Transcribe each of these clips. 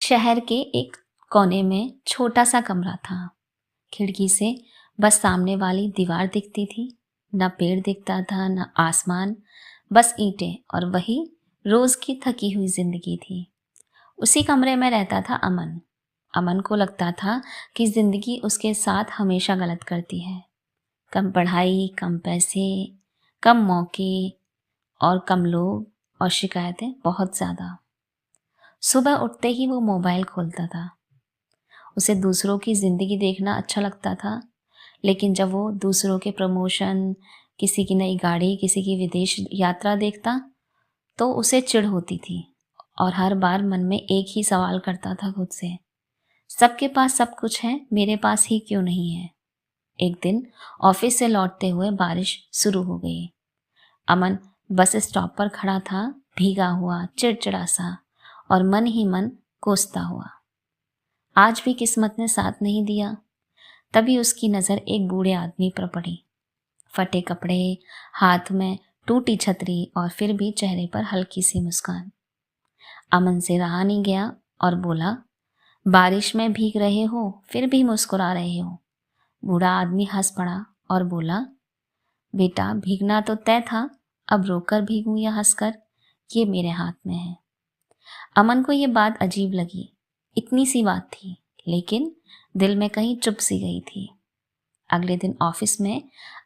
शहर के एक कोने में छोटा सा कमरा था। खिड़की से बस सामने वाली दीवार दिखती थी। न पेड़ दिखता था न आसमान, बस ईंटें और वही रोज की थकी हुई जिंदगी थी। उसी कमरे में रहता था अमन। अमन को लगता था कि जिंदगी उसके साथ हमेशा गलत करती है। कम पढ़ाई, कम पैसे, कम मौके और कम लोग और शिकायतें बहुत ज़्यादा। सुबह उठते ही वो मोबाइल खोलता था। उसे दूसरों की ज़िंदगी देखना अच्छा लगता था, लेकिन जब वो दूसरों के प्रमोशन, किसी की नई गाड़ी, किसी की विदेश यात्रा देखता तो उसे चिढ़ होती थी और हर बार मन में एक ही सवाल करता था खुद से, सबके पास सब कुछ है, मेरे पास ही क्यों नहीं है। एक दिन ऑफिस से लौटते हुए बारिश शुरू हो गई। अमन बस स्टॉप पर खड़ा था, भीगा हुआ, चिड़चिड़ा सा और मन ही मन कोसता हुआ। आज भी किस्मत ने साथ नहीं दिया। तभी उसकी नज़र एक बूढ़े आदमी पर पड़ी। फटे कपड़े, हाथ में टूटी छतरी और फिर भी चेहरे पर हल्की सी मुस्कान। अमन से रहा नहीं गया और बोला, बारिश में भीग रहे हो फिर भी मुस्कुरा रहे हो। बूढ़ा आदमी हंस पड़ा और बोला, बेटा भीगना तो तय था, अब रोकर भीगूं या हंसकर, ये मेरे हाथ में है। अमन को ये बात अजीब लगी। इतनी सी बात थी, लेकिन दिल में कहीं चुप सी गई थी। अगले दिन ऑफिस में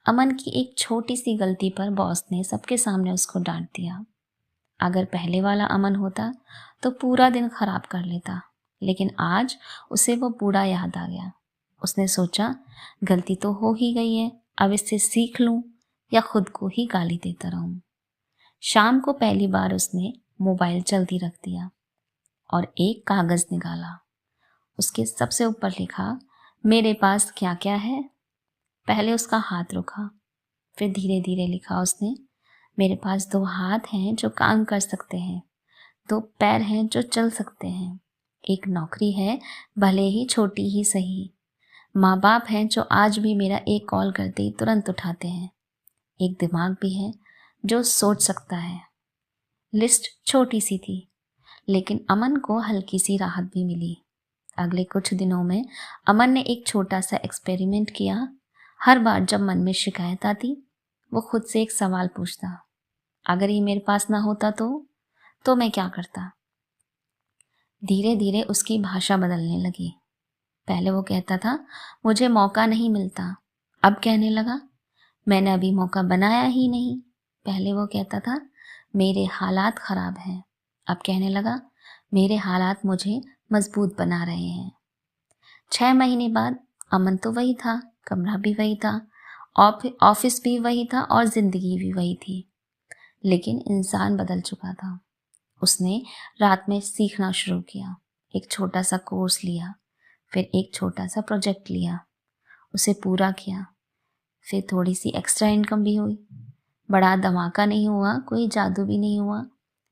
अमन की एक छोटी सी गलती पर बॉस ने सबके सामने उसको डांट दिया। अगर पहले वाला अमन होता तो पूरा दिन खराब कर लेता, लेकिन आज उसे वो बूढ़ा याद आ गया। उसने सोचा, गलती तो हो ही गई है, अब इससे सीख लूं या खुद को ही गाली देता रहूं। शाम को पहली बार उसने मोबाइल जल्दी रख दिया और एक कागज निकाला। उसके सबसे ऊपर लिखा, मेरे पास क्या क्या है। पहले उसका हाथ रुका, फिर धीरे धीरे लिखा उसने, मेरे पास 2 हाथ हैं जो काम कर सकते हैं, 2 पैर हैं जो चल सकते हैं, एक नौकरी है भले ही छोटी ही सही, माँ बाप हैं जो आज भी मेरा एक कॉल करते ही तुरंत उठाते हैं, एक दिमाग भी है जो सोच सकता है। लिस्ट छोटी सी थी, लेकिन अमन को हल्की सी राहत भी मिली। अगले कुछ दिनों में अमन ने एक छोटा सा एक्सपेरिमेंट किया। हर बार जब मन में शिकायत आती, वो खुद से एक सवाल पूछता, अगर ये मेरे पास ना होता तो मैं क्या करता। धीरे धीरे उसकी भाषा बदलने लगी। पहले वो कहता था, मुझे मौका नहीं मिलता। अब कहने लगा, मैंने अभी मौका बनाया ही नहीं। पहले वो कहता था, मेरे हालात खराब हैं। अब कहने लगा, मेरे हालात मुझे मजबूत बना रहे हैं। 6 महीने बाद अमन तो वही था, कमरा भी वही था, ऑफिस भी वही था और जिंदगी भी वही थी, लेकिन इंसान बदल चुका था। उसने रात में सीखना शुरू किया, एक छोटा सा कोर्स लिया, फिर एक छोटा सा प्रोजेक्ट लिया, उसे पूरा किया, फिर थोड़ी सी एक्स्ट्रा इनकम भी हुई। बड़ा धमाका नहीं हुआ, कोई जादू भी नहीं हुआ,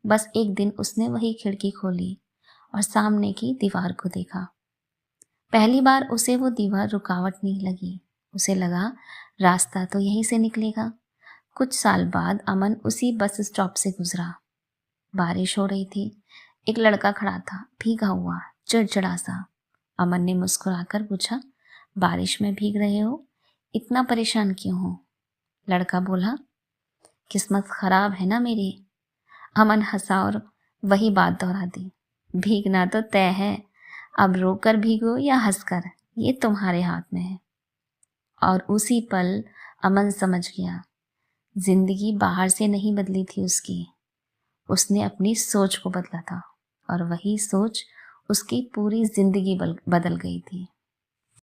बस एक दिन उसने वही खिड़की खोली और सामने की दीवार को देखा। पहली बार उसे वो दीवार रुकावट नहीं लगी, उसे लगा रास्ता तो यहीं से निकलेगा। कुछ साल बाद अमन उसी बस स्टॉप से गुजरा। बारिश हो रही थी, एक लड़का खड़ा था, भीगा हुआ, चिड़चिड़ा सा। अमन ने मुस्कुराकर पूछा, बारिश में भीग रहे हो, इतना परेशान क्यों हो। लड़का बोला, किस्मत खराब है ना मेरी। अमन हंसा और वही बात दोहरा दी, भीगना तो तय है, अब रोकर भीगो या हंसकर, ये तुम्हारे हाथ में है। और उसी पल अमन समझ गया, जिंदगी बाहर से नहीं बदली थी उसकी, उसने अपनी सोच को बदला था और वही सोच उसकी पूरी जिंदगी बदल गई थी।